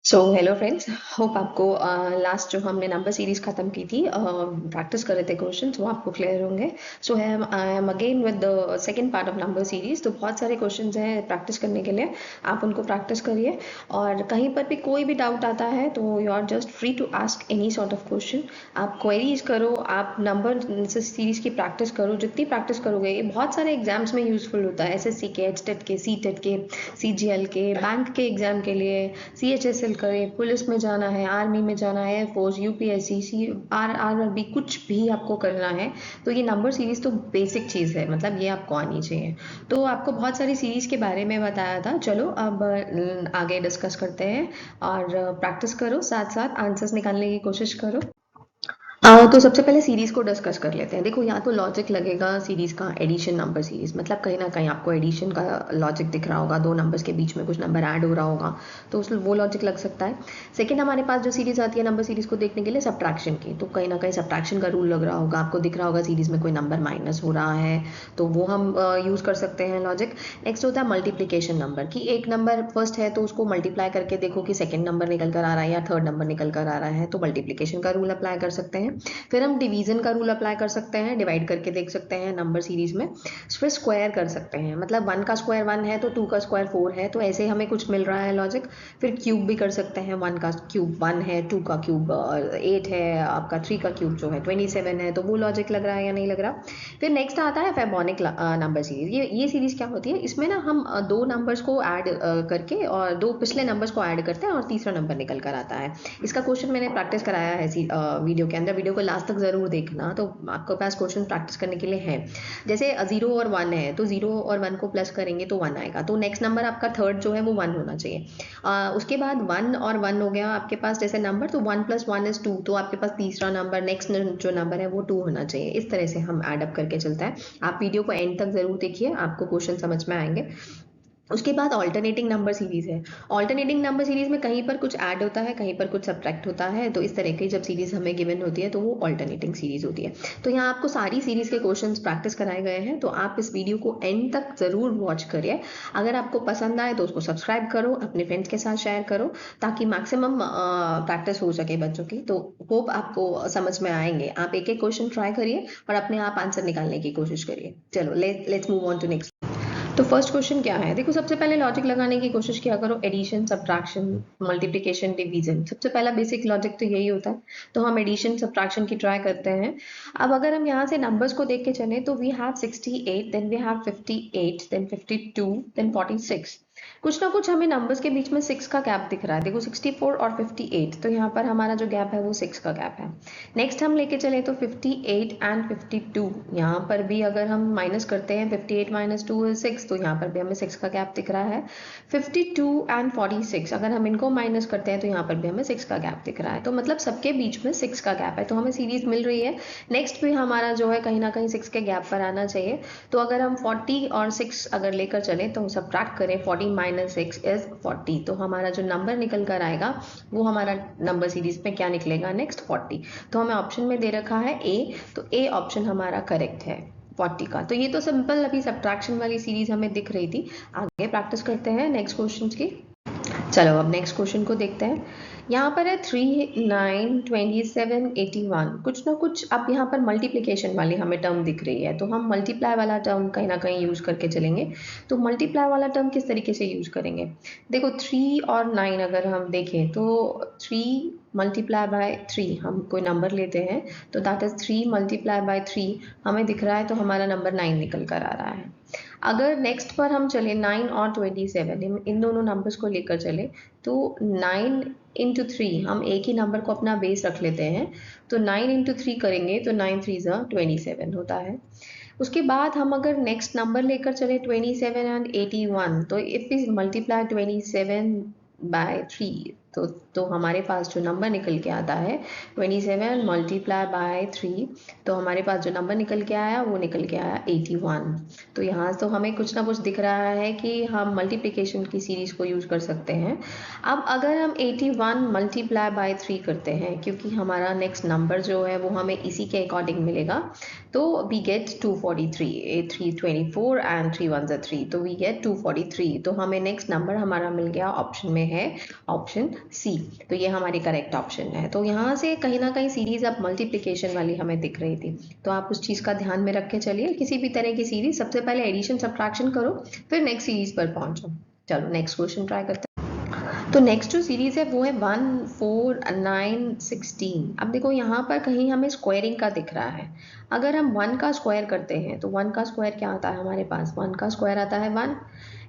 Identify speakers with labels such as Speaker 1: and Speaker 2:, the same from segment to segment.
Speaker 1: So hello friends, hope आपको last जो हमने नंबर सीरीज खत्म की थी, प्रैक्टिस कर रहे थे क्वेश्चंस, वो आपको क्लियर होंगे। So I am again with the second part of number series. तो बहुत सारे क्वेश्चंस हैं प्रैक्टिस करने के लिए, आप उनको प्रैक्टिस करिए। और कहीं पर भी कोई भी डाउट आता है तो you are just free to ask any sort of question. आप क्वेरीज करो, आप नंबर सीरीज की प्रैक्टिस करो। जितनी प्रैक्टिस करोगे, ये बहुत सारे एग्जाम्स में यूजफुल होता है। एसएससी के, एचटेट के, सीटेट के, सीजीएल के, बैंक के एग्जाम के लिए, सीएचएसएल करें, पुलिस में जाना है, आर्मी में जाना है, एयरफोर्स, यूपीएससी, सी आरआरबी, कुछ भी आपको करना है तो ये नंबर सीरीज तो बेसिक चीज़ है, मतलब ये आपको आनी चाहिए। तो आपको बहुत सारी सीरीज के बारे में बताया था। चलो अब आगे डिस्कस करते हैं और प्रैक्टिस करो, साथ साथ आंसर्स निकालने की कोशिश करो। तो सबसे पहले सीरीज को डिस्कस कर लेते हैं। देखो, यहाँ तो लॉजिक लगेगा सीरीज का, एडिशन नंबर सीरीज, मतलब कहीं ना कहीं आपको एडिशन का लॉजिक दिख रहा होगा, दो नंबर्स के बीच में कुछ नंबर ऐड हो रहा होगा, तो उस वो लॉजिक लग सकता है। सेकंड, हमारे पास जो सीरीज आती है नंबर सीरीज को देखने के लिए, सब्ट्रैक्शन की, तो कहीं ना कहीं सब्ट्रैक्शन का रूल लग रहा होगा, आपको दिख रहा होगा सीरीज में कोई नंबर माइनस हो रहा है, तो वो हम यूज़ कर सकते हैं लॉजिक। नेक्स्ट होता है मल्टीप्लीकेशन नंबर, कि एक नंबर फर्स्ट है तो उसको मल्टीप्लाई करके देखो कि सेकेंड नंबर निकल कर आ रहा है या थर्ड नंबर निकल कर आ रहा है, तो मल्टीप्लीकेशन का रूल अप्लाई कर सकते हैं। फिर हम डिवीजन का रूल अप्लाई कर सकते हैं, डिवाइड करके देख सकते हैं नंबर सीरीज में। फिर स्क्वायर कर सकते हैं, मतलब 1 का स्क्वायर 1 है तो 2 का स्क्वायर 4 है, तो ऐसे हमें कुछ मिल रहा है लॉजिक। फिर क्यूब भी कर सकते हैं, 1 का क्यूब 1 है, 2 का क्यूब 8 है, आपका 3 का क्यूब जो है 27 है, तो वो लॉजिक लग रहा है या नहीं लग रहा। फिर नेक्स्ट आता है फैबोनिक नंबर सीरीज। ये सीरीज क्या होती है, इसमें ना हम दो नंबर्स को ऐड करके और दो पिछले नंबर्स को ऐड करते हैं और तीसरा नंबर निकल कर आता है। इसका क्वेश्चन मैंने प्रैक्टिस कराया है वीडियो के अंदर, वीडियो को लास्ट तक जरूर देखना, तो आपके पास क्वेश्चन प्रैक्टिस करने के लिए है। जैसे 0 और 1 है, तो 0 और 1 को प्लस करेंगे तो 1 आएगा, तो नेक्स्ट नंबर आपका थर्ड जो है वो 1 होना चाहिए। उसके बाद 1 और 1 हो गया आपके पास जैसे नंबर, तो 1 + 1 = 2, तो आपके पास तीसरा नंबर, नेक्स्ट जो नंबर है वो 2 होना चाहिए। इस तरह से हम एड अप करके चलता है। आप वीडियो को एंड तक जरूर देखिए, आपको क्वेश्चन समझ में आएंगे। उसके बाद ऑल्टरनेटिंग नंबर सीरीज है। ऑल्टरनेटिंग नंबर सीरीज में कहीं पर कुछ ऐड होता है, कहीं पर कुछ सब्ट्रैक्ट होता है, तो इस तरह की जब सीरीज हमें गिवन होती है तो वो ऑल्टरनेटिंग सीरीज होती है। तो यहाँ आपको सारी सीरीज के क्वेश्चंस प्रैक्टिस कराए गए हैं, तो आप इस वीडियो को एंड तक जरूर वॉच करिए। अगर आपको पसंद आए तो उसको सब्सक्राइब करो, अपने फ्रेंड्स के साथ शेयर करो, ताकि मैक्सिमम प्रैक्टिस हो सके बच्चों की। तो होप आपको समझ में आएंगे। आप एक एक क्वेश्चन ट्राई करिए और अपने आप आंसर निकालने की कोशिश करिए। चलो let's move on to next. तो फर्स्ट क्वेश्चन क्या है, देखो सबसे पहले लॉजिक लगाने की कोशिश किया करो। एडिशन, सब्ट्रैक्शन, मल्टीप्लिकेशन, डिवीजन, सबसे पहला बेसिक लॉजिक तो यही होता है। तो हम एडिशन सब्ट्रैक्शन की ट्राई करते हैं। अब अगर हम यहाँ से नंबर्स को देख के चले तो we have 68, then we have 58, then 52, then 46। कुछ ना कुछ हमें नंबर्स के बीच में 6 का गैप दिख रहा है। देखो 64 और 58, तो यहाँ पर हमारा जो गैप है वो 6 का गैप है। नेक्स्ट हम लेके चले तो 58 एंड 52, यहाँ पर भी अगर हम माइनस करते हैं 58 - 2 = 6, तो यहाँ पर भी हमें 6 का गैप दिख रहा है। 52 एंड 46, अगर हम इनको माइनस करते हैं तो यहाँ पर भी हमें 6 का गैप दिख रहा है। तो मतलब सबके बीच में 6 का गैप है, तो हमें सीरीज मिल रही है। नेक्स्ट भी हमारा जो है कहीं ना कहीं 6 के गैप पर आना चाहिए। तो अगर हम 40 और 6 अगर लेकर चले तो सब्ट्रैक्ट करें, 40 - 6 = 40, तो हमारा जो नंबर निकल कर आएगा वो हमारा नंबर सीरीज में क्या निकलेगा, नेक्स्ट 40। तो हमें ऑप्शन में दे रखा है ए, तो ए ऑप्शन हमारा करेक्ट है 40 का। तो ये तो सिंपल अभी सब्ट्रैक्शन वाली सीरीज हमें दिख रही थी। आगे प्रैक्टिस करते हैं नेक्स्ट क्वेश्चन की। चलो अब नेक्स्ट क्वेश्चन को देखते हैं। यहाँ पर है 3, 9, 27, 81। कुछ ना कुछ अब यहाँ पर मल्टीप्लिकेशन वाली हमें टर्म दिख रही है, तो हम मल्टीप्लाई वाला टर्म कहीं ना कहीं यूज करके चलेंगे। तो मल्टीप्लाई वाला टर्म किस तरीके से यूज करेंगे, देखो 3 और 9 अगर हम देखें तो 3 × 3 हम कोई नंबर लेते हैं, तो दैट इज 3 × 3 हमें दिख रहा है, तो हमारा नंबर 9 निकल कर आ रहा है। अगर नेक्स्ट पर हम चले 9 और 27, इन दोनों नंबर्स को लेकर चले, तो 9 × 3 हम एक ही नंबर को अपना बेस रख लेते हैं, तो 9 × 3 करेंगे तो 9 × 3 = 27 होता है। उसके बाद हम अगर नेक्स्ट नंबर लेकर चले 27 एंड 81, तो इफ वी मल्टीप्लाई 27/3, तो हमारे पास जो नंबर निकल के आता है 27 × 3, तो हमारे पास जो नंबर निकल के आया वो निकल के आया 81। तो यहाँ तो हमें कुछ ना कुछ दिख रहा है कि हम मल्टीप्लिकेशन की सीरीज को यूज कर सकते हैं। अब अगर हम 81 × 3 करते हैं, क्योंकि हमारा नेक्स्ट नंबर जो है वो हमें इसी के अकॉर्डिंग मिलेगा, तो वी गेट 243, 8 3 24 एंड 3 1 3, तो वी गेट 243। तो हमें नेक्स्ट नंबर हमारा मिल गया, ऑप्शन में है ऑप्शन सी। तो ये हमारी करेक्ट ऑप्शन है। तो यहाँ से कहीं ना कहीं सीरीज अब मल्टीप्लिकेशन वाली हमें दिख रही थी, तो आप उस चीज़ का ध्यान में रख के चलिए। किसी भी तरह की सीरीज सबसे पहले एडिशन सब्ट्रैक्शन करो, फिर नेक्स्ट सीरीज पर पहुंचो। चलो नेक्स्ट क्वेश्चन ट्राई करते हैं। तो नेक्स्ट जो सीरीज है वो है 1, 4, 9, 16। अब देखो यहाँ पर कहीं हमें स्क्वायरिंग का दिख रहा है। अगर हम 1 का स्क्वायर करते हैं तो 1 का स्क्वायर क्या आता है हमारे पास, 1 का स्क्वायर आता है 1।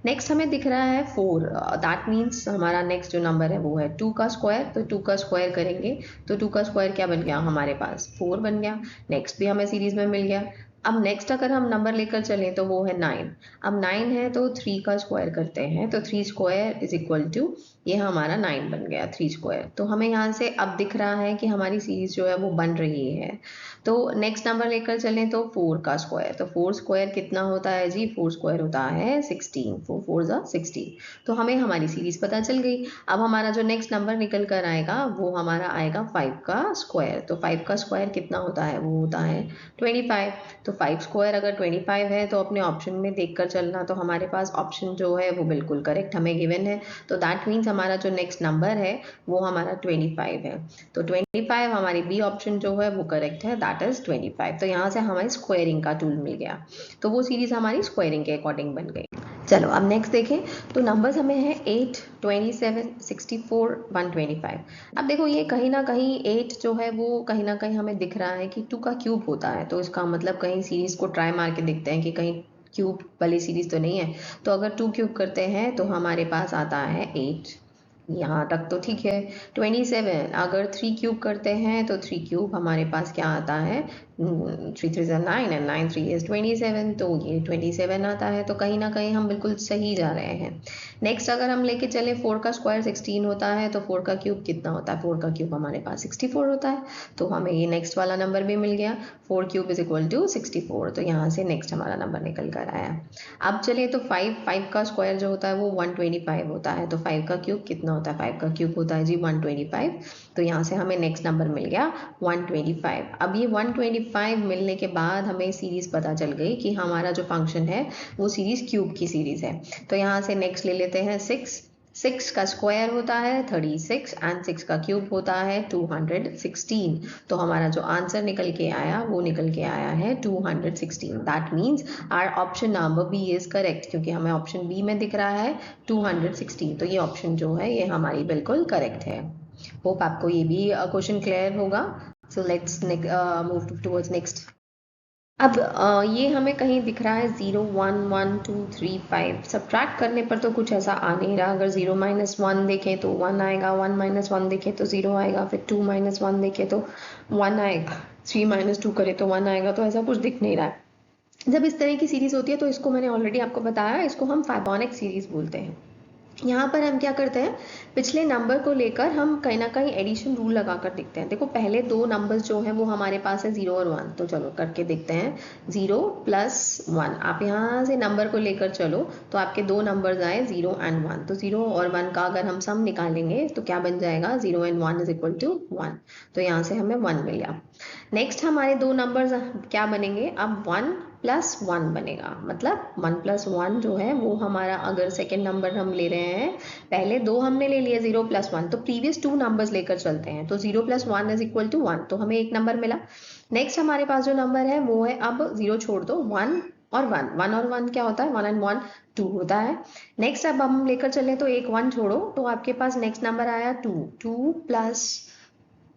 Speaker 1: नेक्स्ट हमें दिख रहा है 4, दैट मीन्स हमारा नेक्स्ट जो नंबर है वो है 2 का स्क्वायर। तो 2 का स्क्वायर करेंगे तो 2 का स्क्वायर क्या बन गया हमारे पास, 4 बन गया। नेक्स्ट भी हमें सीरीज में मिल गया। अब नेक्स्ट अगर हम नंबर लेकर चलें तो वो है 9। अब 9 है तो 3 का स्क्वायर करते हैं, तो 3 स्क्वायर इज इक्वल टू, ये हमारा 9 बन गया 3 स्क्वायर। तो हमें यहाँ से अब दिख रहा है कि हमारी सीरीज जो है वो बन रही है। तो नेक्स्ट नंबर लेकर चलें तो 4 का स्क्वायर, तो 4 स्क्वायर कितना होता है जी, 4 स्क्वायर होता है 16, 4 4 जा 16। तो हमें हमारी सीरीज पता चल गई। अब हमारा जो नेक्स्ट नंबर निकल कर आएगा वो हमारा आएगा 5 का स्क्वायर। तो 5 का स्क्वायर कितना होता है, वो होता है 25। तो 5 स्क्वायर अगर 25 है तो अपने ऑप्शन में देख कर चलना, तो हमारे पास ऑप्शन जो है वो बिल्कुल करेक्ट हमें गिवन है। तो दैट मीन्स हमारा जो नेक्स्ट नंबर है वो हमारा 25 है। तो 25 हमारी बी ऑप्शन जो है वो करेक्ट है, दैट इज 25। तो यहाँ से हमारी स्क्वायरिंग का टूल मिल गया, तो वो सीरीज हमारी स्क्वायरिंग के अकॉर्डिंग बन गई। चलो अब नेक्स्ट देखें। तो नंबर्स हमें है 8, 27, 64, 125। अब देखो ये कहीं ना कहीं 8 जो है वो कहीं ना कहीं हमें दिख रहा है कि 2 का क्यूब होता है, तो इसका मतलब कहीं सीरीज को ट्राई मार के देखते हैं कि कहीं क्यूब वाली सीरीज तो नहीं है। तो अगर 2 क्यूब करते हैं तो हमारे पास आता है 8, यहाँ तक तो ठीक है। 27 अगर 3 क्यूब करते हैं तो 3 क्यूब हमारे पास क्या आता है, 3 3 9 एंड 9 3 इज 27, तो ये 27 आता है। तो कहीं ना कहीं हम बिल्कुल सही जा रहे हैं। नेक्स्ट अगर हम लेके चले 4 का स्क्वायर 16 होता है, तो 4 का क्यूब कितना होता है, 4 का क्यूब हमारे पास 64 होता है। तो हमें ये नेक्स्ट वाला नंबर भी मिल गया, 4 क्यूब इज इक्वल टू 64। तो यहाँ से नेक्स्ट हमारा नंबर निकल कर आया। अब चलिए तो 5 का स्क्वायर जो होता है वो 125 होता है। तो 5 का क्यूब कितना होता है, 5 का क्यूब होता है जी 125। तो यहाँ से हमें नेक्स्ट नंबर मिल गया 125। अब ये 125 मिलने के बाद हमें सीरीज पता चल गई कि हमारा जो फंक्शन है वो सीरीज क्यूब की सीरीज है। तो यहाँ से नेक्स्ट ले लेते हैं 6। 6 का स्क्वायर होता है 36 एंड 6 का क्यूब होता है 216। तो हमारा जो आंसर निकल के आया वो निकल के आया है 216। That means are option number B is correct, क्योंकि हमें ऑप्शन बी में दिख रहा है 216। तो ये ऑप्शन जो है ये हमारी बिल्कुल करेक्ट है। होप आपको ये भी क्वेश्चन क्लियर होगा। So let's move towards next. अब ये हमें कहीं दिख रहा है 0 1 1 2 3 5। सब्ट्रैक्ट करने पर तो कुछ ऐसा आ नहीं रहा। अगर 0 - 1 देखें तो 1 आएगा, 1 - 1 देखें तो 0 आएगा, फिर 2 - 1 देखें तो 1 आएगा, 3 - 2 करें तो 1 आएगा। तो ऐसा कुछ दिख नहीं रहा है। जब इस तरह की सीरीज होती है तो इसको मैंने ऑलरेडी आपको बताया, इसको हम फाइबोनिक सीरीज बोलते हैं। यहाँ पर हम क्या करते हैं, पिछले नंबर को लेकर हम कहीं ना कहीं एडिशन रूल लगा कर देखते हैं। देखो पहले दो नंबर्स जो हैं वो हमारे पास है 0 और 1। तो चलो करके देखते हैं। 0 + 1, आप यहाँ से नंबर को लेकर चलो तो आपके दो नंबर्स आए 0 एंड 1। तो 0 और 1 का अगर हम सम निकालेंगे तो क्या बन जाएगा, 0 एंड 1 इज इक्वल टू 1। तो यहाँ से हमें 1 मिल गया। नेक्स्ट हमारे दो नंबर्स क्या बनेंगे, अब 1 + 1 बनेगा। मतलब 1 + 1 जो है वो हमारा, अगर सेकेंड नंबर हम ले रहे हैं, पहले दो हमने ले लिया 0 + 1, तो प्रीवियस टू नंबर्स लेकर चलते हैं। तो 0 + 1 इज इक्वल टू 1, तो हमें एक नंबर मिला। नेक्स्ट हमारे पास जो नंबर है वो है, अब 0 छोड़ दो, 1 और 1। 1 और 1 क्या होता है, 1 एंड 1 2 होता है। नेक्स्ट अब हम लेकर चले तो एक 1 छोड़ो, तो आपके पास नेक्स्ट नंबर आया 2। 2 +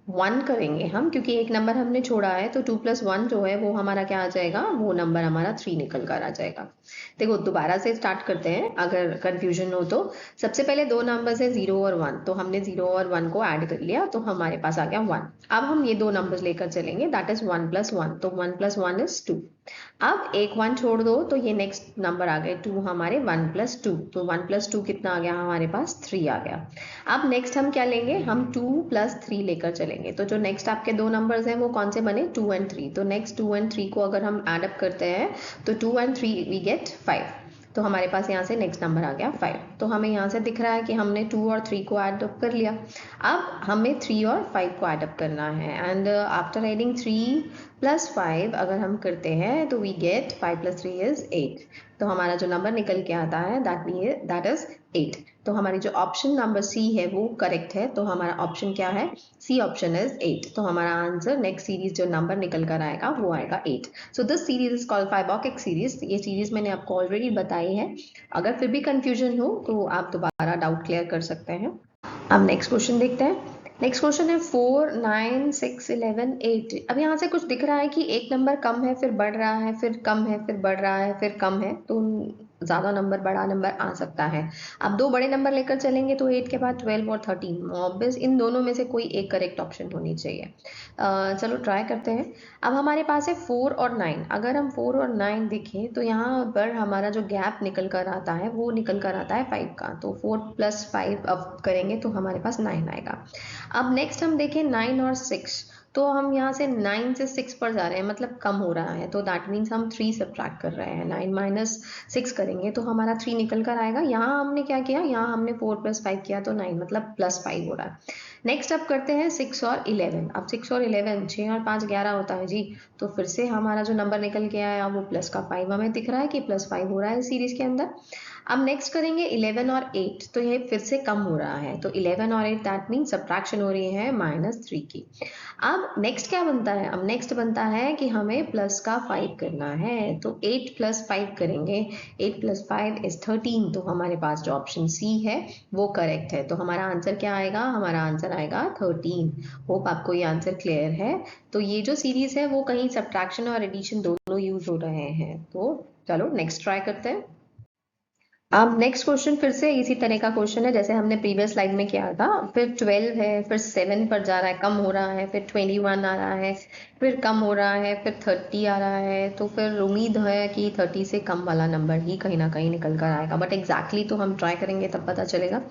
Speaker 1: 1 करेंगे हम, क्योंकि एक नंबर हमने छोड़ा है। तो 2 + 1 जो है वो हमारा क्या आ जाएगा, वो नंबर हमारा 3 निकल कर आ जाएगा। देखो दोबारा से स्टार्ट करते हैं अगर कंफ्यूजन हो तो। सबसे पहले दो नंबर्स है 0 और 1, तो हमने 0 और 1 को ऐड कर लिया, तो हमारे पास आ गया 1। अब हम ये दो नंबर्स लेकर चलेंगे, दैट इज 1 + 1। तो 1 + 1 इज 2। अब एक 1 छोड़ दो, तो ये नेक्स्ट नंबर आ गए 2 हमारे, 1 + 2। तो 1 + 2 कितना आ गया हमारे पास, 3 आ गया। अब नेक्स्ट हम क्या लेंगे, हम 2 + 3 लेकर चलेंगे। तो जो नेक्स्ट आपके दो नंबर्स हैं वो कौन से बने, 2 एंड 3। तो नेक्स्ट 2 एंड 3 को अगर हम एड अप करते हैं तो 2 एंड 3 वी गेट 5। तो हमारे पास यहाँ से नेक्स्ट नंबर आ गया 5। तो हमें यहाँ से दिख रहा है कि हमने 2 और 3 को ऐड अप कर लिया। अब हमें 3 और 5 को ऐड अप करना है, एंड आफ्टर एडिंग 3 + 5 अगर हम करते हैं तो वी गेट 5 + 3 इज 8। तो हमारा जो नंबर निकल के आता है दैट इज 8। तो हमारी जो ऑप्शन नंबर सी है वो करेक्ट है। तो हमारा ऑप्शन क्या है? C option is 8। तो हमारा आंसर नेक्स्ट सीरीज जो नंबर निकल कर आएगा वो आएगा 8। So this series is called Fibonacci series. ये सीरीज मैंने आपको ऑलरेडी बताई है। अगर फिर भी कंफ्यूजन हो तो आप दोबारा डाउट क्लियर कर सकते हैं। अब नेक्स्ट क्वेश्चन देखते हैं। नेक्स्ट क्वेश्चन है 4, 9, 6, 11, 8। अब यहाँ से कुछ दिख रहा है कि एक नंबर कम है फिर बढ़ रहा है, फिर कम है फिर बढ़ रहा है, फिर कम है, तो ज्यादा नंबर बड़ा नंबर आ सकता है। अब दो बड़े नंबर लेकर चलेंगे तो 8 के बाद 12 और 13, ऑब्वियस इन दोनों में से कोई एक करेक्ट ऑप्शन होनी चाहिए। चलो ट्राई करते हैं। अब हमारे पास है 4 और 9। अगर हम 4 और 9 देखें तो यहाँ पर हमारा जो गैप निकल कर आता है वो निकल कर आता है 5 का। तो 4 + 5 अब करेंगे तो हमारे पास 9 आएगा। अब नेक्स्ट हम देखें 9 और 6। तो हम यहाँ से 9 से 6 पर जा रहे हैं, मतलब कम हो रहा है, तो दैट मीन्स हम 3 सब्ट्रैक्ट कर रहे हैं। 9 - 6 करेंगे तो हमारा 3 निकल कर आएगा। यहाँ हमने क्या किया, यहाँ हमने 4 + 5 किया तो 9, मतलब +5 हो रहा है। नेक्स्ट अब करते हैं 6 और 11। अब 6 और 11, 6 और 5 11 होता है जी। तो फिर से हमारा जो नंबर निकल के आया वो प्लस का 5 हमें दिख रहा है कि +5 हो रहा है सीरीज के अंदर। अब नेक्स्ट करेंगे 11 और 8। तो ये फिर से कम हो रहा है, तो 11 और 8 दैट मीन सब्ट्रैक्शन हो रही है -3 की। अब नेक्स्ट क्या बनता है? अब नेक्स्ट बनता है कि हमें प्लस का 5 करना है। तो 8 + 5 करेंगे। 8 + 5 = 13। तो हमारे पास जो ऑप्शन सी है वो करेक्ट है। तो हमारा आंसर क्या आएगा? हमारा आंसर आएगा 13। होप आपको ये आंसर क्लियर है। तो ये जो सीरीज है वो कहीं सब्ट्रैक्शन और एडिशन दोनों यूज हो रहे हैं। तो चलो नेक्स्ट ट्राई करते हैं। अब नेक्स्ट क्वेश्चन फिर से इसी तरह का क्वेश्चन है जैसे हमने प्रीवियस स्लाइड में किया था। फिर 12 है, फिर 7 पर जा रहा है, कम हो रहा है, फिर 21 आ रहा है, फिर कम हो रहा है, फिर 30 आ रहा है। तो फिर उम्मीद है कि 30 से कम वाला नंबर ही कहीं ना कहीं निकल कर आएगा, बट एग्जैक्टली तो हम ट्राई करेंगे तब पता चलेगा।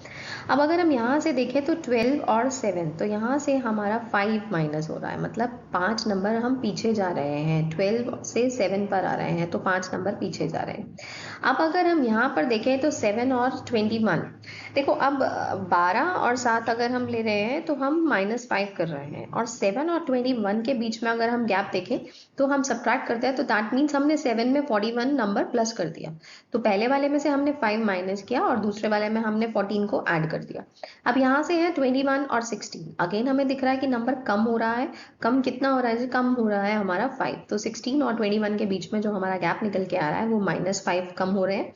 Speaker 1: अब अगर हम यहाँ से देखें तो 12 और 7, तो यहाँ से हमारा 5 माइनस हो रहा है, मतलब 5 नंबर हम पीछे जा रहे हैं। 12 से 7 पर आ रहे हैं तो 5 नंबर पीछे जा रहे हैं। अब अगर हम यहाँ पर देखें तो 7 और 21, देखो अब 12 और 7 अगर हम ले रहे हैं तो हम -5 कर रहे हैं, और 7 और 21 के बीच में अगर हम गैप देखें तो हम सब्ट्रैक्ट करते हैं, तो दैट मीन्स हमने 7 में 41 नंबर प्लस कर दिया। तो पहले वाले में से हमने 5 माइनस किया और दूसरे वाले में हमने 14 को ऐड कर दिया। अब यहाँ से है 21 और 16, अगेन हमें दिख रहा है कि नंबर कम हो रहा है। कम कितना हो रहा है? कम हो रहा है हमारा 5। तो 16 और 21 के बीच में जो हमारा गैप निकल के आ रहा है वो -5 कम हो रहे हैं।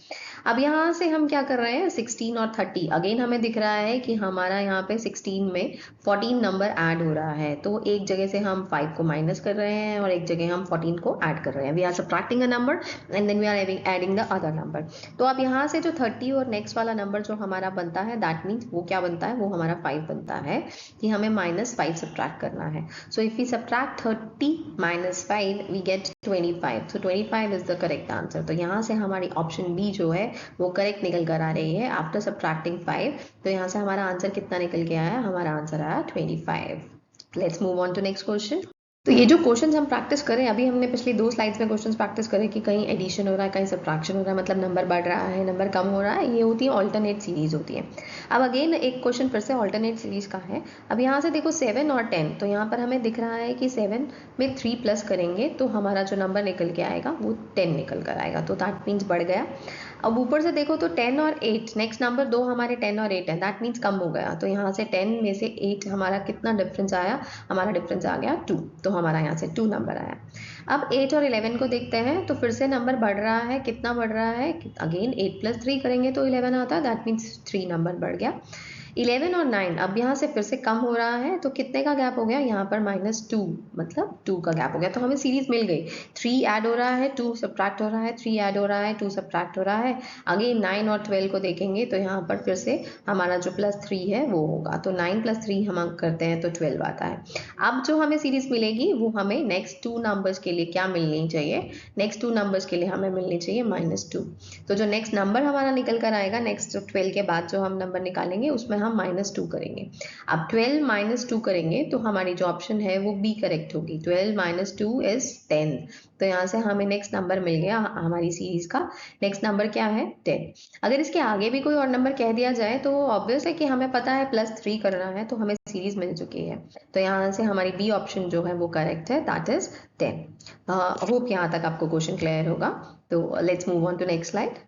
Speaker 1: अब यहाँ से हम क्या कर रहे हैं? 16 और 30, अगेन हमें दिख रहा है कि हमारा यहाँ पे 16 में 14 नंबर ऐड हो रहा है। तो एक जगह से हम 5 को माइनस कर रहे हैं और एक जगह हम 14 को ऐड कर रहे हैं। We are subtracting a number and then we are adding the other number. तो अब यहाँ से जो 30 और नेक्स्ट वाला नंबर जो हमारा बनता है दैट मीन्स वो क्या बनता है? वो हमारा 5 बनता है कि हमें -5 सब्ट्रैक्ट करना है। So if we subtract 30 - 5 we get 25। तो 25 इज द करेक्ट आंसर। तो यहाँ से हमारी ऑप्शन बी जो है वो करेक्ट निकल कर आ रही है आफ्टर सब्ट्रैक्टिंग 5। तो यहाँ से हमारा आंसर कितना निकल के आया? हमारा आंसर आया 25। Let's move on to next question. तो ये जो क्वेश्चंस हम प्रैक्टिस करें, अभी हमने पिछली 2 स्लाइड्स में क्वेश्चंस प्रैक्टिस करें कि कहीं एडिशन हो रहा है, कहीं सब्ट्रैक्शन हो रहा है, मतलब नंबर बढ़ रहा है, नंबर कम हो रहा है, ये होती है ऑल्टरनेट सीरीज होती है। अब अगेन एक क्वेश्चन फिर से ऑल्टरनेट सीरीज का है। अब यहाँ से देखो 7 और 10, तो यहाँ पर हमें दिख रहा है कि 7 में 3 प्लस करेंगे तो हमारा जो नंबर निकल के आएगा वो 10 निकल कर आएगा। तो दैट मीन्स बढ़ गया। अब ऊपर से देखो तो 10 और 8, नेक्स्ट नंबर दो हमारे 10 और 8 है, दैट मीन्स कम हो गया। तो यहाँ से 10 में से 8 हमारा कितना डिफरेंस आया? हमारा डिफरेंस आ गया 2। तो हमारा यहाँ से 2 नंबर आया। अब 8 और 11 को देखते हैं तो फिर से नंबर बढ़ रहा है। कितना बढ़ रहा है? अगेन 8 + 3 करेंगे तो 11 आता है, दैट मीन्स 3 नंबर बढ़ गया। 11 और 9 अब यहाँ से फिर से कम हो रहा है, तो कितने का गैप हो गया? यहाँ पर -2, मतलब 2 का गैप हो गया। तो हमें सीरीज मिल गई। 3 ऐड हो रहा है, 2 सब्ट्रैक्ट हो रहा है, 3 ऐड हो रहा है, 2 सब्ट्रैक्ट हो रहा है। अगेन 9 और 12 को देखेंगे तो यहाँ पर फिर से हमारा जो +3 है वो होगा। तो 9 + 3 हम करते हैं तो 12 आता है। अब जो हमें सीरीज मिलेगी वो हमें नेक्स्ट 2 नंबर्स के लिए क्या मिलनी चाहिए? नेक्स्ट 2 नंबर्स के लिए हमें मिलनी चाहिए -2। तो जो नेक्स्ट नंबर हमारा निकल कर आएगा, नेक्स्ट 12 के बाद जो हम नंबर निकालेंगे उसमें हम -2 करेंगे। अब 12 - 2 करेंगे तो हमारी जो ऑप्शन है वो बी करेक्ट होगी। 12 - 2 = 10। तो यहाँ से हमें नेक्स्ट नंबर मिल गया हमारी सीरीज का। नेक्स्ट नंबर क्या है? 10। अगर इसके आगे भी कोई और नंबर कह दिया जाए तो ऑब्वियस है कि हमें पता है +3 करना है, तो हमें सीरीज मिल चुकी है। तो यहाँ से हमारी बी ऑप्शन जो है वो करेक्ट है, दैट इज 10। होप यहाँ तक आपको क्वेश्चन क्लियर होगा। तो let's move on to next slide.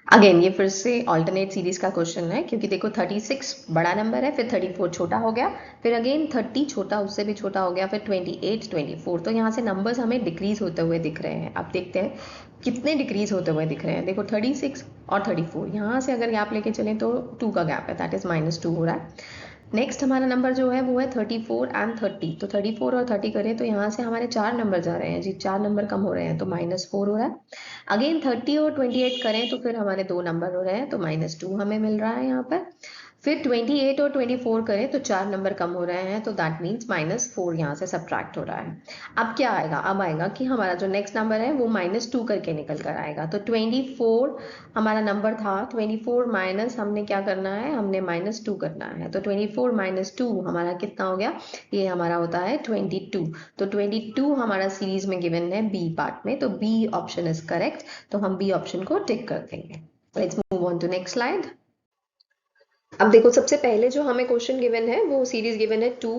Speaker 1: Again ये फिर से ऑल्टरनेट सीरीज का क्वेश्चन है, क्योंकि देखो 36 बड़ा नंबर है, फिर 34 छोटा हो गया, फिर अगेन 30 छोटा, उससे भी छोटा हो गया, फिर 28 24। तो यहाँ से नंबर्स हमें डिक्रीज होते हुए दिख रहे हैं। अब देखते हैं कितने डिक्रीज होते हुए दिख रहे हैं। देखो 36 और 34, यहाँ से अगर गैप लेके चलें तो 2 का गैप है, दैट इज -2 हो रहा है। नेक्स्ट हमारा नंबर जो है वो है 34 एंड 30। तो 34 और 30 करें तो यहाँ से हमारे 4 नंबर जा रहे हैं जी, 4 नंबर कम हो रहे हैं, तो -4 हो रहा है। अगेन 30 और 28 करें तो फिर हमारे 2 नंबर हो रहे हैं, तो -2 हमें मिल रहा है यहाँ पर। फिर 28 और 24 करें तो 4 नंबर कम हो रहे हैं, तो दैट मीन्स -4 यहाँ से सब्ट्रैक्ट हो रहा है। अब क्या आएगा, अब आएगा कि हमारा जो नेक्स्ट नंबर है वो -2 करके निकल कर आएगा। तो 24 हमारा नंबर था, 24 माइनस हमने क्या करना है, हमने -2 करना है। तो 24 - 2 हमारा कितना हो गया, ये हमारा होता है 22। तो 22 हमारा सीरीज में गिवन है बी पार्ट में, तो बी ऑप्शन इज करेक्ट। तो हम बी ऑप्शन को टिक कर देंगे। Let's move on to next slide. अब देखो सबसे पहले जो हमें क्वेश्चन गिवन है वो सीरीज गिवन है 2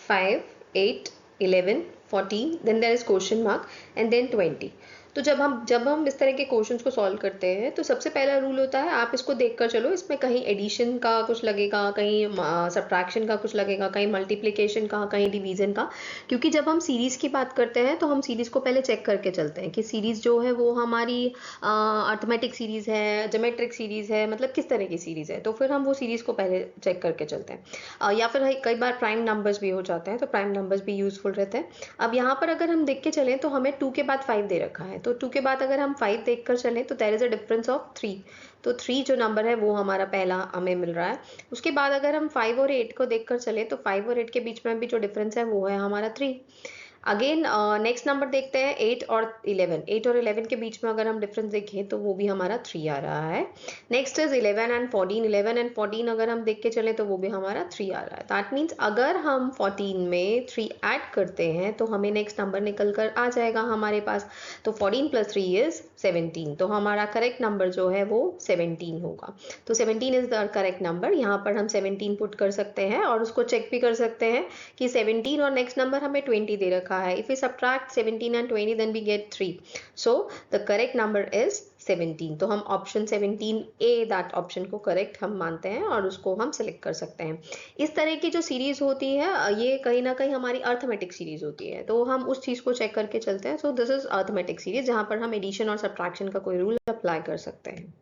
Speaker 1: 5 8 11 14, then there is question mark and then 20। तो जब हम इस तरह के क्वेश्चंस को सॉल्व करते हैं तो सबसे पहला रूल होता है, आप इसको देखकर चलो, इसमें कहीं एडिशन का कुछ लगेगा, कहीं सब्ट्रैक्शन का कुछ लगेगा, कहीं मल्टीप्लिकेशन का, कहीं डिवीजन का। क्योंकि जब हम सीरीज की बात करते हैं तो हम सीरीज को पहले चेक करके चलते हैं कि सीरीज जो है वो हमारी अर्थमेटिक सीरीज है, ज्योमेट्रिक सीरीज है, मतलब किस तरह की सीरीज है। तो फिर हम वो सीरीज को पहले चेक करके चलते हैं। या फिर कई बार प्राइम नंबर्स भी हो जाते हैं, तो प्राइम नंबर्स भी यूजफुल रहते हैं। अब यहाँ पर अगर हम देख के चलें तो हमें 2 के बाद 5 दे रखा है, तो 2 के बाद अगर हम 5 देख कर चलें तो there is a difference of 3। तो 3 जो नंबर है वो हमारा पहला हमें मिल रहा है। उसके बाद अगर हम 5 और 8 को देख कर चले तो 5 और 8 के बीच में भी जो डिफरेंस है वो है हमारा 3। अगेन नेक्स्ट नंबर देखते हैं 8 और 11। 8 और 11 के बीच में अगर हम डिफरेंस देखें तो वो भी हमारा 3 आ रहा है। Next is 11 and 14। 11 एंड 14 अगर हम देख के चले तो वो भी हमारा 3 आ रहा है। दैट मीन्स अगर हम 14 में 3 ऐड करते हैं तो हमें नेक्स्ट नंबर निकल कर आ जाएगा हमारे पास। तो 14 + 3 इज 17। तो हमारा करेक्ट नंबर जो है वो 17 होगा। तो 17 इज द करेक्ट नंबर। यहाँ पर हम 17 पुट कर सकते हैं और उसको चेक भी कर सकते हैं कि 17 और नेक्स्ट नंबर हमें 20 दे रखा है। If we subtract 17 and 20 then we get 3. So the correct number is 17। तो हम ऑप्शन 17A दैट ऑप्शन को करेक्ट हम मानते हैं और उसको हम सिलेक्ट कर सकते हैं। इस तरह की जो सीरीज होती है ये कहीं ना कहीं हमारी अर्थमेटिक सीरीज होती है, तो हम उस चीज को चेक करके चलते हैं। So this is arithmetic series जहां पर हम एडिशन और सब्ट्रैक्शन का कोई रूल अप्लाई कर सकते हैं।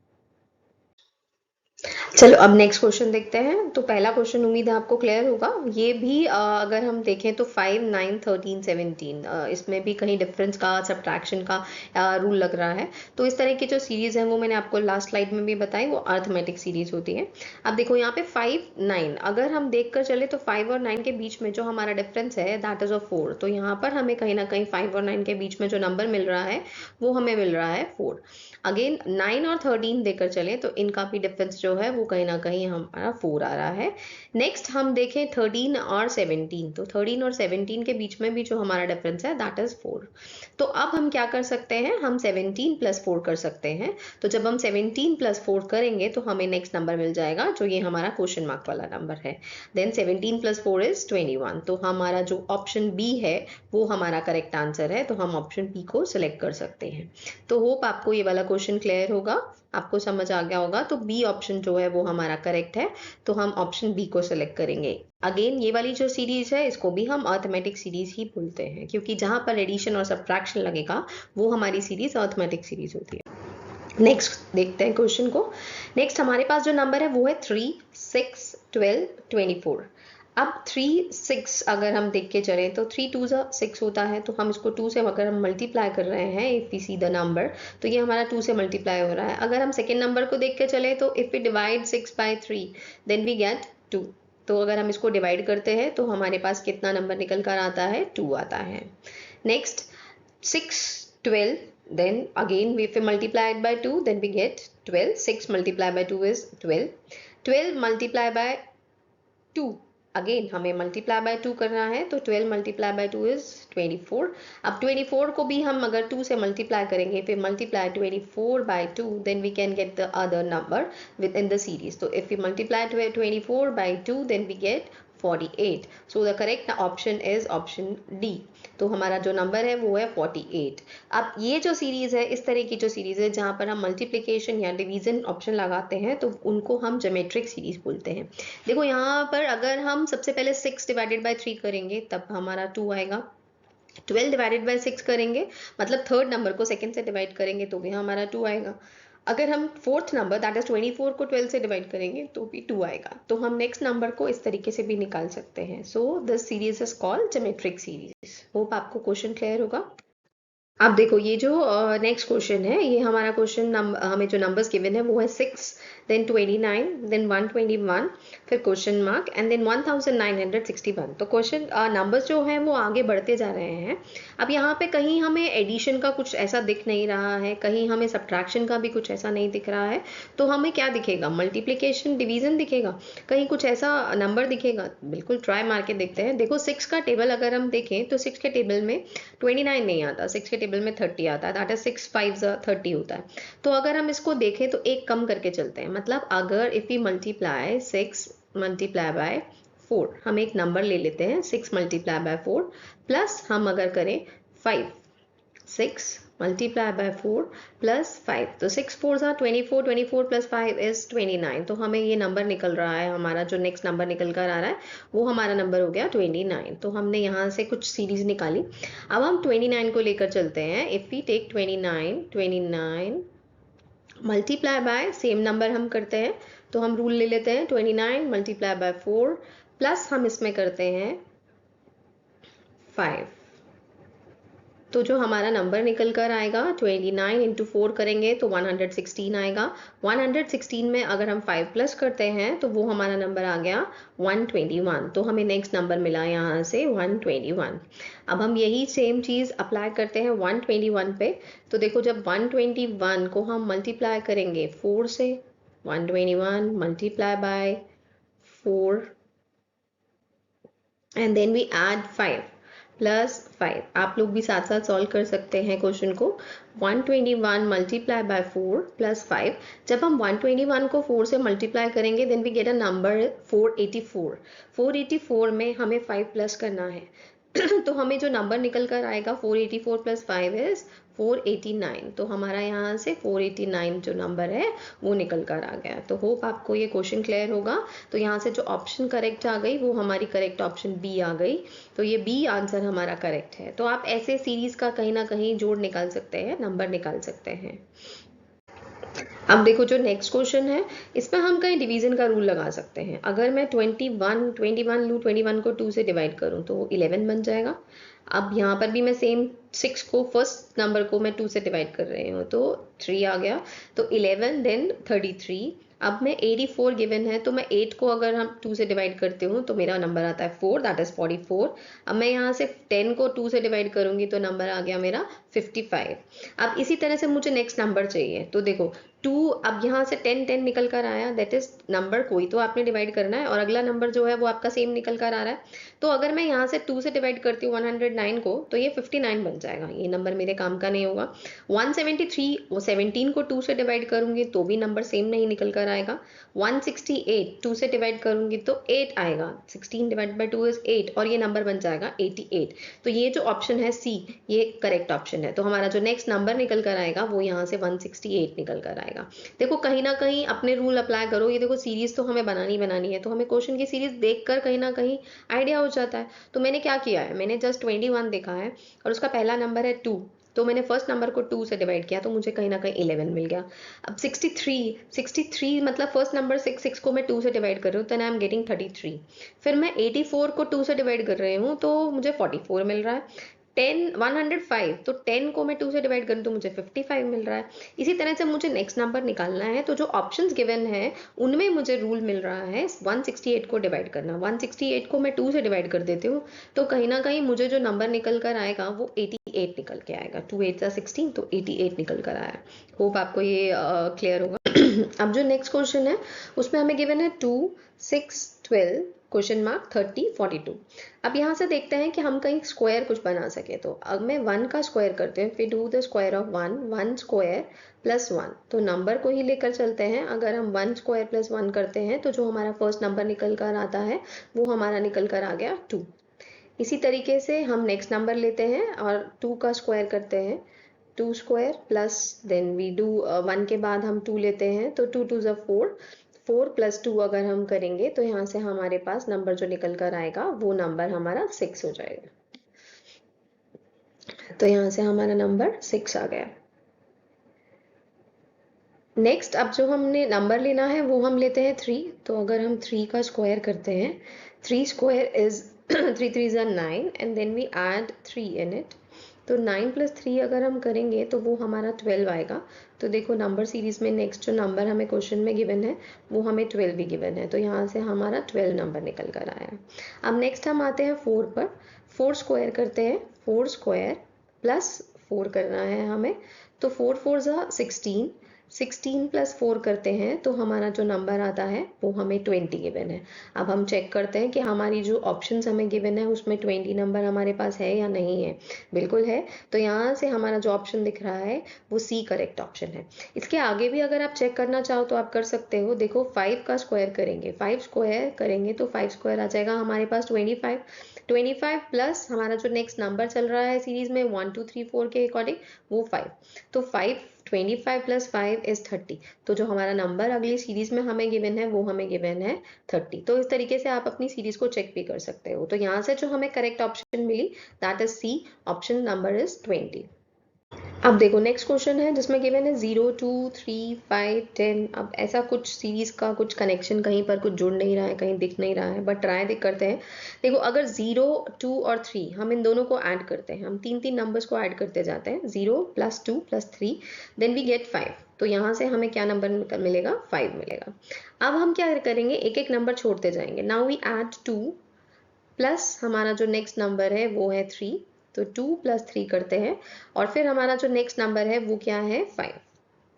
Speaker 1: चलो अब नेक्स्ट क्वेश्चन देखते हैं। तो पहला क्वेश्चन उम्मीद है आपको क्लियर होगा। ये भी अगर हम देखें तो 5 9 13 17 इसमें भी कहीं डिफरेंस का, सब्ट्रैक्शन का रूल लग रहा है। तो इस तरह की जो सीरीज है वो मैंने आपको लास्ट स्लाइड में भी बताई, वो अर्थमेटिक सीरीज होती है। अब देखो यहाँ पे 5 9 अगर हम देख कर चले तो 5 और 9 के बीच में जो हमारा डिफरेंस है दैट इज ऑफ 4। तो यहाँ पर हमें कहीं ना कहीं 5 और 9 के बीच में जो नंबर मिल रहा है वो हमें मिल रहा है 4। अगेन 9 और 13 देकर चले तो इनका भी डिफरेंस जो है वो कहीं ना कहीं हमारा 4 आ रहा है। नेक्स्ट हम देखें 13 और 17। तो 13 और 17 के बीच में भी जो हमारा डिफरेंस है दैट इज 4। तो अब हम क्या कर सकते हैं, हम 17 + 4 कर सकते हैं। तो जब हम 17 + 4 करेंगे तो हमें नेक्स्ट नंबर मिल जाएगा जो ये हमारा क्वेश्चन मार्क वाला नंबर है। Then 17 + 4 is 21। तो हमारा जो ऑप्शन बी है वो हमारा करेक्ट आंसर है। तो हम ऑप्शन बी को सिलेक्ट कर सकते हैं। तो होप आपको ये वाला क्वेश्चन क्लियर होगा, आपको समझ आ गया होगा। तो बी ऑप्शन जो है वो हमारा करेक्ट है। तो हम ऑप्शन बी को सिलेक्ट करेंगे। अगेन ये वाली जो सीरीज है इसको भी हम अर्थमेटिक सीरीज ही बोलते हैं, क्योंकि जहां पर एडिशन और सब्ट्रैक्शन लगेगा वो हमारी सीरीज अर्थमेटिक सीरीज होती है। नेक्स्ट देखते हैं क्वेश्चन को। नेक्स्ट हमारे पास जो नंबर है वो है 3 6 12 24। अब 3 6 अगर हम देख के चलें तो 3 2 6 होता है, तो हम इसको 2 से अगर हम मल्टीप्लाई कर रहे हैं, if we see the number, तो ये हमारा 2 से मल्टीप्लाई हो रहा है। अगर हम सेकेंड नंबर को देख के चले तो if we divide 6 by 3 then we get 2। तो अगर हम इसको डिवाइड करते हैं तो हमारे पास कितना नंबर निकल कर आता है, 2 आता है। Next 6 12, then again if we multiply it by 2 then we get 12. 6 multiplied by 2 is 12. 12 multiplied by 2, again हमें मल्टीप्लाई बाय 2 करना है, तो 12 मल्टीप्लाई बाय 2 इज 24। अब 24 को भी हम अगर 2 से मल्टीप्लाई करेंगे, फिर multiply 24 by 2 then we can get the other number within the series. तो if we multiply 24 by 2 then we get 48. So the correct option is option D. तो हमारा जो नंबर है वो है 48. अब ये जो सीरीज है, इस तरह की जो सीरीज है जहाँ पर हम मल्टीप्लिकेशन या डिवीजन ऑप्शन लगाते हैं तो उनको हम ज्योमेट्रिक सीरीज बोलते हैं. देखो यहाँ पर अगर हम सबसे पहले 6 डिवाइडेड बाय 3 करेंगे तब हमारा 2 आएगा. 12 डिवाइडेड बाय 6 करेंगे, मतलब थर्ड नंबर को सेकंड से डिवाइड करेंगे तो भी हमारा 2 आएगा. अगर हम फोर्थ नंबर दैट इज 24 को 12 से डिवाइड करेंगे तो भी 2 आएगा. तो हम नेक्स्ट नंबर को इस तरीके से भी निकाल सकते हैं. सो this series is called geometric series. Hope आपको क्वेश्चन क्लियर होगा. अब देखो ये जो नेक्स्ट क्वेश्चन है, ये हमारा क्वेश्चन हमें जो नंबर्स गिवन है वो है 6, देन 29, देन 121, फिर क्वेश्चन मार्क एंड देन 1961. तो क्वेश्चन नंबर्स जो हैं वो आगे बढ़ते जा रहे हैं. अब यहाँ पे कहीं हमें एडिशन का कुछ ऐसा दिख नहीं रहा है, कहीं हमें सब्ट्रैक्शन का भी कुछ ऐसा नहीं दिख रहा है. तो हमें क्या दिखेगा? मल्टीप्लिकेशन डिवीजन दिखेगा, कहीं कुछ ऐसा नंबर दिखेगा. बिल्कुल ट्राई मार के देखते हैं. देखो 6 का टेबल अगर हम देखें तो 6 के टेबल में 29 नहीं आता, 6 के टेबल में 30 आता है. दैट इज 6 5 30 होता है. तो अगर हम इसको देखें तो एक कम करके चलते हैं. मतलब अगर if we multiply 6 multiply by 4, हम एक नंबर ले लेते हैं 6 मल्टीप्लाई बाय 4 प्लस हम अगर करें 5, 6 मल्टीप्लाई बाय 4 प्लस 5, तो 6 4 24, 24 प्लस 5 इज 29. तो हमें ये नंबर निकल रहा है, हमारा जो नेक्स्ट नंबर निकल कर आ रहा है वो हमारा नंबर हो गया 29. तो हमने यहाँ से कुछ सीरीज निकाली. अब हम 29 को लेकर चलते हैं. If we take 29 multiply by same number हम करते हैं, तो हम रूल ले लेते हैं 29 मल्टीप्लाई बाय 4 प्लस हम इसमें करते हैं 5. तो जो हमारा नंबर निकल कर आएगा 29 इंटू 4 करेंगे तो 116 आएगा. 116 में अगर हम 5 प्लस करते हैं तो वो हमारा नंबर आ गया 121. तो हमें नेक्स्ट नंबर मिला यहाँ से 121. अब हम यही सेम चीज़ अप्लाई करते हैं 121 पे. तो देखो जब 121 को हम मल्टीप्लाई करेंगे 4 से, 121 multiply by 4 and then we add 5 plus 5. आप लोग भी साथ साथ सॉल्व कर सकते हैं क्वेश्चन को. 121 मल्टीप्लाई बाय 4 प्लस 5. जब हम 121 को 4 से मल्टीप्लाई करेंगे then we get a number 484. 484 में हमें 5 प्लस करना है. तो हमें जो नंबर निकल कर आएगा 484 प्लस 5 इज 489. तो हमारा यहाँ से 489 जो नंबर है वो निकल कर आ गया. तो होप आपको ये क्वेश्चन क्लियर होगा. तो यहाँ से जो ऑप्शन करेक्ट आ गई वो हमारी करेक्ट ऑप्शन बी आ गई. तो ये बी आंसर हमारा करेक्ट है. तो आप ऐसे सीरीज का कहीं ना कहीं जोड़ निकाल सकते हैं, नंबर निकाल सकते हैं. अब देखो जो नेक्स्ट क्वेश्चन है इसमें हम कहीं डिवीजन का रूल लगा सकते हैं. अगर मैं 21 लूँ, 21 को 2 से डिवाइड करूँ तो 11 बन जाएगा. अब यहाँ पर भी मैं सेम 6 को फर्स्ट नंबर को मैं 2 से डिवाइड कर रही हूँ तो 3 आ गया. तो 11 देन 33. अब मैं 84 गिवन है तो मैं 8 को अगर हम 2 से डिवाइड करते हूँ तो मेरा नंबर आता है 4, दैट इज 44. अब मैं यहाँ से 10 को 2 से डिवाइड करूँगी तो नंबर आ गया मेरा 55. अब इसी तरह से मुझे नेक्स्ट नंबर चाहिए. तो देखो 2, अब यहाँ से 10 निकल कर आया, दैट इज नंबर कोई तो आपने डिवाइड करना है और अगला नंबर जो है वो आपका सेम निकल कर आ रहा है. तो अगर मैं यहाँ से 2 से डिवाइड करती हूँ 109 को तो ये 59 बन जाएगा. ये नंबर मेरे काम का नहीं होगा. 173, वो 17 को 2 से डिवाइड करूंगी तो भी नंबर सेम नहीं निकल कर आएगा. 168 2 से डिवाइड करूंगी तो 8 आएगा. 16 डिवाइड बाई 2 इज 8 और ये नंबर बन जाएगा 88. तो ये जो ऑप्शन है सी ये करेक्ट ऑप्शन है. तो हमारा जो नेक्स्ट नंबर निकल कर आएगा वो यहाँ से 168 निकल कर आएगा. देखो कहीं ना कहीं अपने रूल अप्लाई करो. ये देखो सीरीज तो हमें बनानी है तो हमें क्वेश्चन की सीरीज देखकर कहीं ना कहीं आइडिया हो जाता है. तो मैंने क्या किया है, मैंने जस्ट 21 देखा है और उसका पहला नंबर है 2. तो मैंने फर्स्ट नंबर को 2 से डिवाइड किया तो मुझे कहीं ना कहीं 11 मिल गया. अब 63 मतलब फर्स्ट नंबर 6 को मैं 2 से डिवाइड कर रही हूँ तो आई एम गेटिंग 33. फिर मैं 84 को 2 से डिवाइड कर रही हूँ तो मुझे 44 मिल रहा है. 105 तो 10 को मैं 2 से डिवाइड करूँ तो मुझे 55 मिल रहा है. इसी तरह से मुझे नेक्स्ट नंबर निकालना है. तो जो ऑप्शंस गिवन है उनमें मुझे रूल मिल रहा है 168 को डिवाइड करना. 168 को मैं 2 से डिवाइड कर देती हूँ तो कहीं ना कहीं मुझे जो नंबर निकल कर आएगा वो 88 निकल के आएगा. 2 8 16 तो 88 निकल कर आया. होप आपको ये क्लियर होगा. अब जो नेक्स्ट क्वेश्चन है उसमें हमें गिवन है 2 6 12 क्वेश्चन मार्क 30 42। अब यहाँ से देखते हैं कि हम कहीं स्क्वायर कुछ बना सके। तो अब मैं 1 का स्क्वायर करते हैं, फिर do the square of 1, 1 square plus 1। तो नंबर को ही लेकर चलते हैं। अगर हम 1 स्क्वायर प्लस 1 करते हैं तो जो हमारा फर्स्ट नंबर निकल कर आता है वो हमारा निकल कर आ गया 2। इसी तरीके से हम नेक्स्ट नंबर लेते हैं और 2 का स्क्वायर करते हैं, 2 square plus then we do 1 के बाद हम 2 लेते हैं, तो 2 2 4, 4 प्लस 2 अगर हम करेंगे तो यहाँ से हमारे पास नंबर जो निकल कर आएगा वो नंबर हमारा 6 हो जाएगा। तो यहाँ से हमारा नंबर 6 आ गया। नेक्स्ट अब जो हमने नंबर लेना है वो हम लेते हैं 3। तो अगर हम 3 का स्क्वायर करते हैं, 3 square is 3 3 is 9 and then we add 3 in it. तो 9 प्लस 3 अगर हम करेंगे तो वो हमारा 12 आएगा। तो देखो नंबर सीरीज में नेक्स्ट जो नंबर हमें क्वेश्चन में गिवन है वो हमें 12 भी गिवन है, तो यहाँ से हमारा 12 नंबर निकल कर आया। अब नेक्स्ट हम आते हैं 4 पर। 4 स्क्वायर करते हैं, 4 स्क्वायर प्लस 4 करना है हमें, तो 4 4 ज़ा 16, 16 प्लस 4 करते हैं तो हमारा जो नंबर आता है वो हमें 20 गिवन है। अब हम चेक करते हैं कि हमारी जो ऑप्शंस हमें गिवन है उसमें 20 नंबर हमारे पास है या नहीं है। बिल्कुल है। तो यहाँ से हमारा जो ऑप्शन दिख रहा है वो सी करेक्ट ऑप्शन है। इसके आगे भी अगर आप चेक करना चाहो तो आप कर सकते हो। देखो 5 का स्क्वायर करेंगे, 5 स्क्वायर करेंगे तो 5 स्क्वायर आ जाएगा हमारे पास 25, 25 प्लस हमारा जो नेक्स्ट नंबर चल रहा है सीरीज में 1 2 3 4 के अकॉर्डिंग वो 5। तो 5 25 प्लस 5 इज 30। तो जो हमारा नंबर अगली सीरीज में हमें गिवन है वो हमें गिवन है 30। तो इस तरीके से आप अपनी सीरीज को चेक भी कर सकते हो। तो यहाँ से जो हमें करेक्ट ऑप्शन मिली that is C, option number is 20। अब देखो नेक्स्ट क्वेश्चन है जिसमें गिवन है 0 2 3 5 10। अब ऐसा कुछ सीरीज का कुछ कनेक्शन कहीं पर कुछ जुड़ नहीं रहा है, कहीं दिख नहीं रहा है, बट ट्राई करते हैं। देखो अगर 0 2 और 3 हम इन दोनों को ऐड करते हैं, हम तीन तीन नंबर्स को ऐड करते जाते हैं, 0 plus 2 plus 3 then we get 5। तो यहाँ से हमें क्या नंबर मिलेगा, 5 मिलेगा। अब हम क्या करेंगे, एक एक नंबर छोड़ते जाएंगे। नाउ वी ऐड 2 प्लस हमारा जो नेक्स्ट नंबर है वो है 3, तो 2 प्लस 3 करते हैं और फिर हमारा जो नेक्स्ट नंबर है वो क्या है, 5,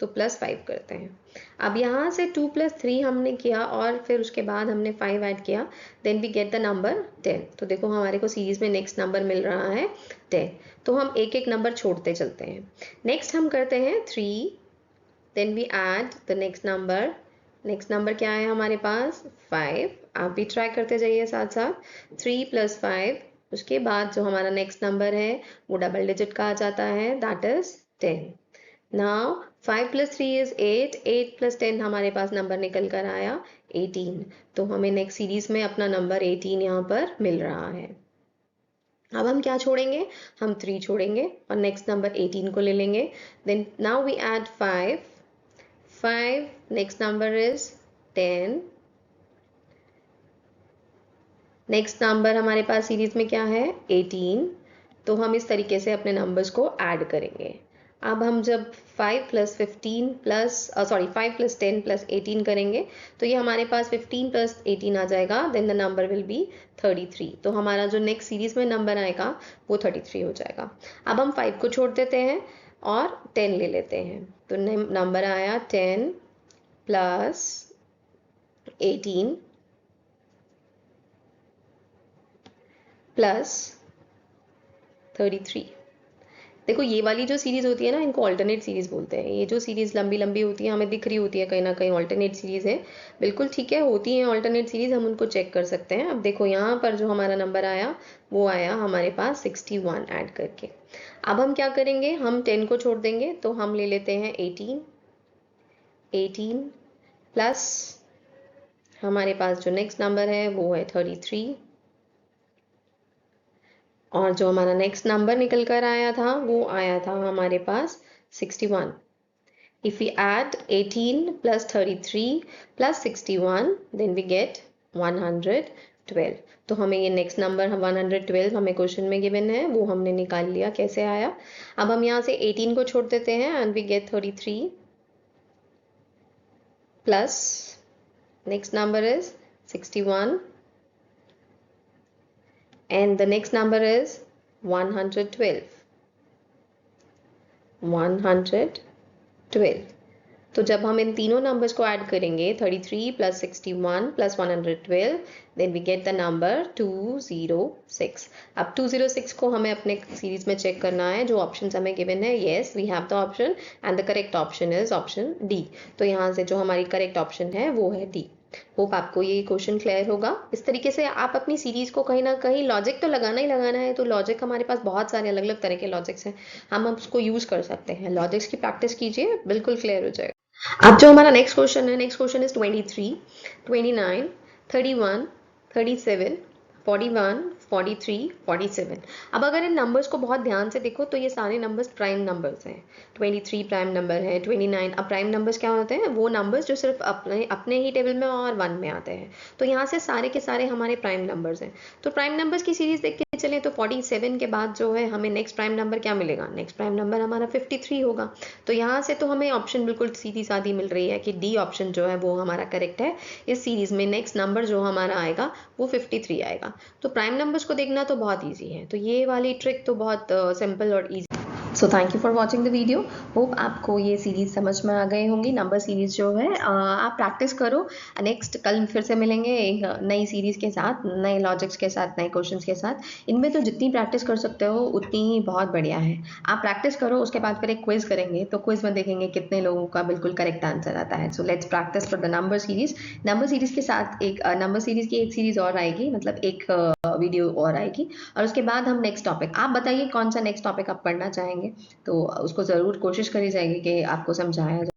Speaker 1: तो प्लस 5 करते हैं। अब यहाँ से 2 प्लस 3 हमने किया और फिर उसके बाद हमने 5 ऐड किया, then we get the number 10। तो देखो हमारे को सीरीज में नेक्स्ट नंबर मिल रहा है 10। तो हम एक एक नंबर छोड़ते चलते हैं। नेक्स्ट हम करते हैं 3, then we add the next number. Next number क्या है हमारे पास, 5। आप भी ट्राई करते जाइए साथ साथ। 3 प्लस 5, उसके बाद जो हमारा नेक्स्ट नंबर है वो डबल डिजिट का आ जाता है, that is 10। Now 5 plus 3 is 8, 8 plus 10 हमारे पास नंबर निकल कर आया 18। तो हमें नेक्स्ट सीरीज में अपना नंबर 18 यहाँ पर मिल रहा है। अब हम क्या छोड़ेंगे, हम 3 छोड़ेंगे और नेक्स्ट नंबर 18 को ले लेंगे। Then now we add 5, 5 next number is 10। Next number हमारे पास सीरीज में क्या है, 18। तो हम इस तरीके से अपने नंबर्स को ऐड करेंगे। अब हम जब 5 प्लस 15 प्लस 5 प्लस 10 प्लस 18 करेंगे तो ये हमारे पास 15 प्लस 18 आ जाएगा, then the number will be 33। तो हमारा जो नेक्स्ट सीरीज में नंबर आएगा वो 33 हो जाएगा। अब हम 5 को छोड़ देते हैं और 10 ले लेते हैं, तो नंबर आया 10 प्लस 18 प्लस 33। देखो ये वाली जो सीरीज होती है ना, इनको ऑल्टरनेट सीरीज बोलते हैं। ये जो सीरीज लंबी लंबी होती है हमें दिख रही होती है कहीं ना कहीं ऑल्टरनेट सीरीज है। बिल्कुल ठीक है, होती है ऑल्टरनेट सीरीज, हम उनको चेक कर सकते हैं। अब देखो यहाँ पर जो हमारा नंबर आया वो आया हमारे पास 61 ऐड करके। अब हम क्या करेंगे, हम 10 को छोड़ देंगे, तो हम ले लेते हैं 18, 18 प्लस हमारे पास जो नेक्स्ट नंबर है वो है 33 और जो हमारा नेक्स्ट नंबर निकल कर आया था वो आया था हमारे पास 61। If we add 18 plus 33 plus 61 then we get 112। तो हमें ये नेक्स्ट नंबर 112 हमें क्वेश्चन में गिवन है, वो हमने निकाल लिया कैसे आया। अब हम यहाँ से 18 को छोड़ देते हैं and we get 33 plus next number is 61 and the next number is 112, 112। तो जब हम इन तीनों नंबर्स को ऐड करेंगे 33 plus 61 plus 112 then we get the number 206। अब 206 को हमें अपने सीरीज में चेक करना है। जो ऑप्शंस हमें गिवन है, yes we have the option and the correct option is option D. तो यहाँ से जो हमारी करेक्ट ऑप्शन है वो है डी। होप आपको ये क्वेश्चन क्लियर होगा। इस तरीके से आप अपनी सीरीज को कहीं ना कहीं लॉजिक तो लगाना ही लगाना है। तो लॉजिक हमारे पास बहुत सारे अलग अलग तरह के लॉजिक्स हैं, हम उसको यूज कर सकते हैं। लॉजिक्स की प्रैक्टिस कीजिए, बिल्कुल क्लियर हो जाएगा। अब जो हमारा नेक्स्ट क्वेश्चन है, नेक्स्ट क्वेश्चन इज 23, 29, 31, 37, 41, 43, 47। अब अगर इन नंबर्स को बहुत ध्यान से देखो तो ये सारे नंबर्स प्राइम नंबर्स हैं। 23 प्राइम नंबर है, 29। अब प्राइम नंबर्स क्या होते हैं? वो नंबर्स जो सिर्फ अपने अपने ही टेबल में और 1 में आते हैं। तो यहाँ से सारे के सारे हमारे प्राइम नंबर्स हैं। तो प्राइम नंबर्स की सीरीज देख के चले तो 47 के बाद जो है हमें नेक्स्ट प्राइम नंबर क्या मिलेगा? नेक्स्ट प्राइम नंबर हमारा 53 होगा। तो यहाँ से तो हमें ऑप्शन बिल्कुल सीधी सादी मिल रही है कि डी ऑप्शन जो है वो हमारा करेक्ट है। इस सीरीज में नेक्स्ट नंबर जो हमारा आएगा वो 53 आएगा। तो प्राइम नंबर्स को देखना तो बहुत ईजी है। तो ये वाली ट्रिक तो बहुत सिंपल और easy. So thank you for watching the video. Hope आपको ये सीरीज समझ में आ गए होंगी। नंबर सीरीज जो है आप प्रैक्टिस करो। नेक्स्ट कल फिर से मिलेंगे एक नई सीरीज के साथ, नए लॉजिक्स के साथ, नए क्वेश्चंस के साथ। इनमें तो जितनी प्रैक्टिस कर सकते हो उतनी ही बहुत बढ़िया है। आप प्रैक्टिस करो, उसके बाद फिर एक क्विज करेंगे। तो क्विज में देखेंगे कितने लोगों का बिल्कुल करेक्ट आंसर आता है। So let's practice for the number series. Number series के साथ एक नंबर सीरीज की एक सीरीज और आएगी, मतलब एक वीडियो और आएगी। और उसके बाद हम नेक्स्ट टॉपिक, आप बताइए कौन सा नेक्स्ट टॉपिक आप पढ़ना चाहेंगे। तो उसको ज़रूर कोशिश करी जाएगी कि आपको समझाया जाए।